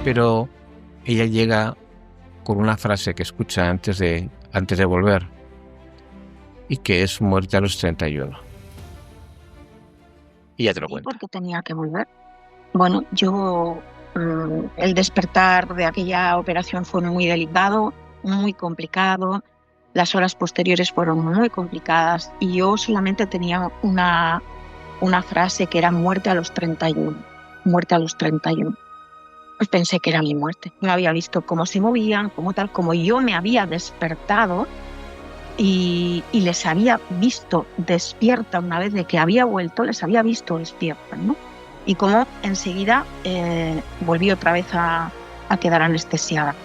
Pero ella llega con una frase que escucha antes de volver, y que es muerte a los 31. Y ya te lo cuento. ¿Por qué tenía que volver? Bueno, el despertar de aquella operación fue muy delicado, muy complicado. Las horas posteriores fueron muy complicadas y yo solamente tenía una frase que era muerte a los 31. Muerte a los 31. Pues pensé que era mi muerte. No había visto cómo se movían, como yo me había despertado y les había visto despierta una vez de que había vuelto, les había visto despierta, ¿no? Y como enseguida volví otra vez a quedar anestesiada.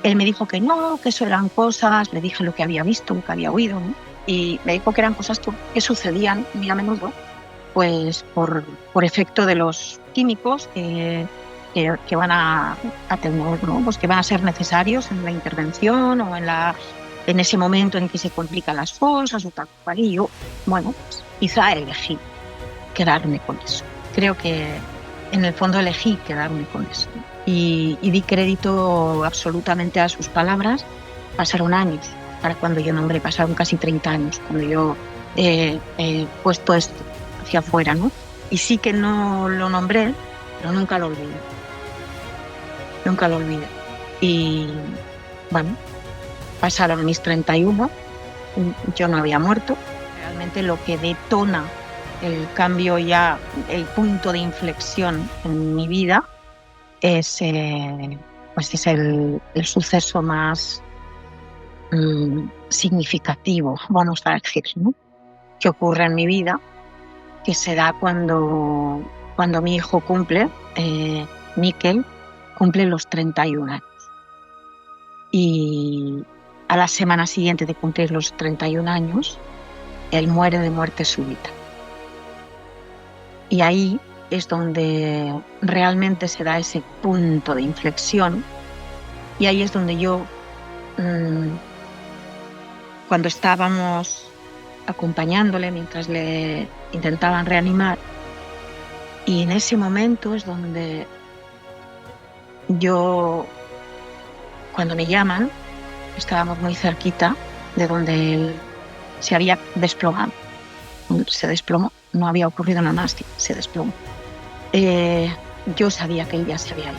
Él me dijo que no, que eso eran cosas, le dije lo que había visto, lo que había oído, ¿no? Y me dijo que eran cosas que sucedían muy a menudo, pues por efecto de los químicos que van a tener, ¿no? Pues que van a ser necesarios en la intervención o en ese momento en que se complican las cosas o tal cual. Y yo, bueno, pues quizá elegí quedarme con eso. Creo que en el fondo elegí quedarme con eso. Y di crédito absolutamente a sus palabras. Pasaron años para cuando yo nombré, pasaron casi 30 años cuando yo he puesto esto hacia afuera, ¿no? Y sí que no lo nombré, pero nunca lo olvidé. Nunca lo olvidé. Y bueno, pasaron mis 31, yo no había muerto. Realmente lo que detona el cambio ya, el punto de inflexión en mi vida es el suceso más significativo, vamos a decir, ¿no? Que ocurre en mi vida, que se da cuando mi hijo cumple, Miquel, cumple los 31 años. Y a la semana siguiente de cumplir los 31 años, él muere de muerte súbita. Y ahí es donde realmente se da ese punto de inflexión. Y ahí es donde yo, cuando estábamos acompañándole mientras le intentaban reanimar, y en ese momento es donde yo, cuando me llaman, estábamos muy cerquita de donde él se había desplomado. Se desplomó, no había ocurrido nada más, se desplomó. Yo sabía que él ya se había ido.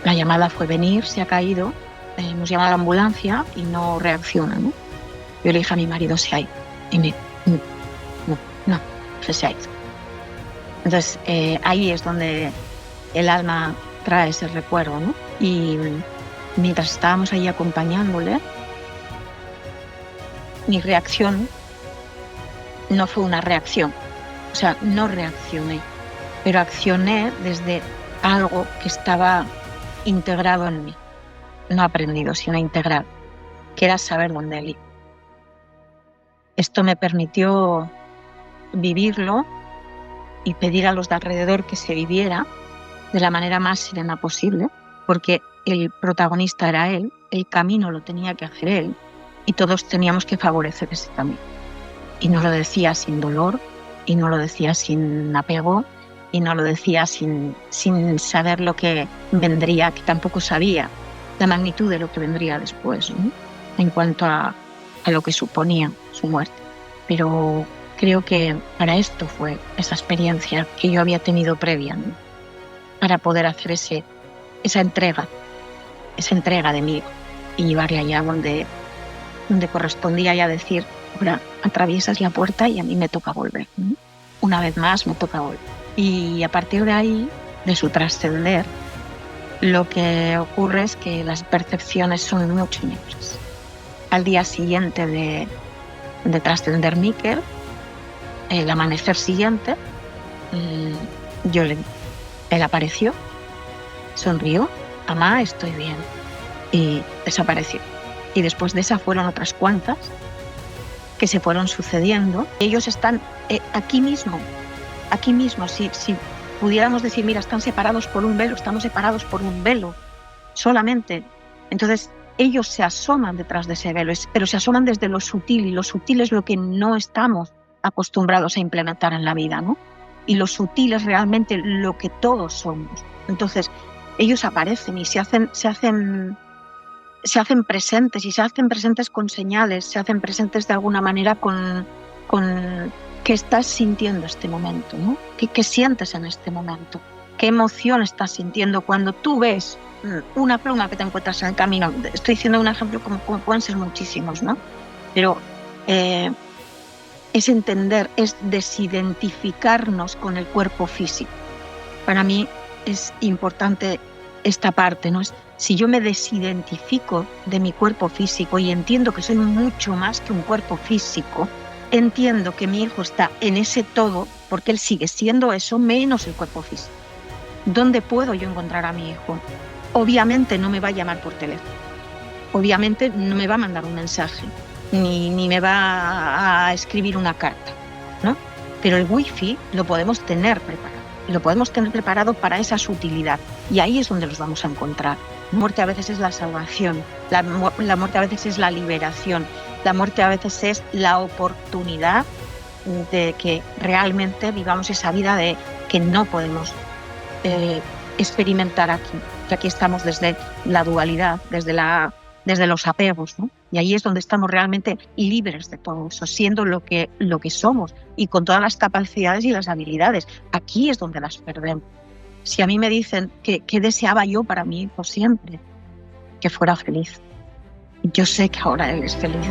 La llamada fue venir, se ha caído, hemos llamado a la ambulancia y no reacciona, ¿no? Yo le dije a mi marido, se ha ido. Y me no, se ha ido. Entonces, ahí es donde el alma trae ese recuerdo, ¿no? Y mientras estábamos ahí acompañándole, mi reacción no fue una reacción. O sea, no reaccioné, pero accioné desde algo que estaba integrado en mí. No aprendido, sino integrado, que era saber dónde él iba. Esto me permitió vivirlo y pedir a los de alrededor que se viviera de la manera más serena posible, porque el protagonista era él, el camino lo tenía que hacer él y todos teníamos que favorecer ese camino. Y no lo decía sin dolor, y no lo decía sin apego, y no lo decía sin saber lo que vendría, que tampoco sabía la magnitud de lo que vendría después, ¿no? En cuanto a lo que suponía su muerte. Pero creo que para esto fue esa experiencia que yo había tenido previa, ¿no? Para poder hacer esa entrega de mí y llevarle allá donde correspondía ya decir, ahora atraviesas la puerta y a mí me toca volver, ¿no? Una vez más me toca volver. Y a partir de ahí, de su trascender, lo que ocurre es que las percepciones son muy negras. Al día siguiente de trascender Miquel, el amanecer siguiente, él apareció, sonrió, mamá, estoy bien, y desapareció. Y después de esa fueron otras cuantas que se fueron sucediendo. Ellos están aquí mismo, si pudiéramos decir, mira, están separados por un velo, estamos separados por un velo solamente. Entonces, ellos se asoman detrás de ese velo, pero se asoman desde lo sutil, y lo sutil es lo que no estamos acostumbrados a implementar en la vida, ¿no? Y lo sutil es realmente lo que todos somos. Entonces, ellos aparecen y se hacen presentes, y se hacen presentes con señales, se hacen presentes de alguna manera con qué estás sintiendo este momento, ¿no? ¿Qué sientes en este momento? ¿Qué emoción estás sintiendo cuando tú ves una pluma que te encuentras en el camino? Estoy diciendo un ejemplo como pueden ser muchísimos, ¿no? Pero es entender, es desidentificarnos con el cuerpo físico. Para mí es importante esta parte, ¿no? Si yo me desidentifico de mi cuerpo físico y entiendo que soy mucho más que un cuerpo físico, entiendo que mi hijo está en ese todo, porque él sigue siendo eso menos el cuerpo físico. ¿Dónde puedo yo encontrar a mi hijo? Obviamente no me va a llamar por teléfono, obviamente no me va a mandar un mensaje, ni me va a escribir una carta, ¿no? Pero el wifi lo podemos tener preparado, y lo podemos tener preparado para esa sutilidad, y ahí es donde los vamos a encontrar. La muerte a veces es la salvación, la muerte a veces es la liberación, la muerte a veces es la oportunidad de que realmente vivamos esa vida de que no podemos experimentar aquí, que aquí estamos desde la dualidad, desde los apegos, ¿no? Y ahí es donde estamos realmente libres de todo eso, siendo lo que somos y con todas las capacidades y las habilidades. Aquí es donde las perdemos. Si a mí me dicen que deseaba yo para mi hijo siempre, que fuera feliz. Yo sé que ahora él es feliz.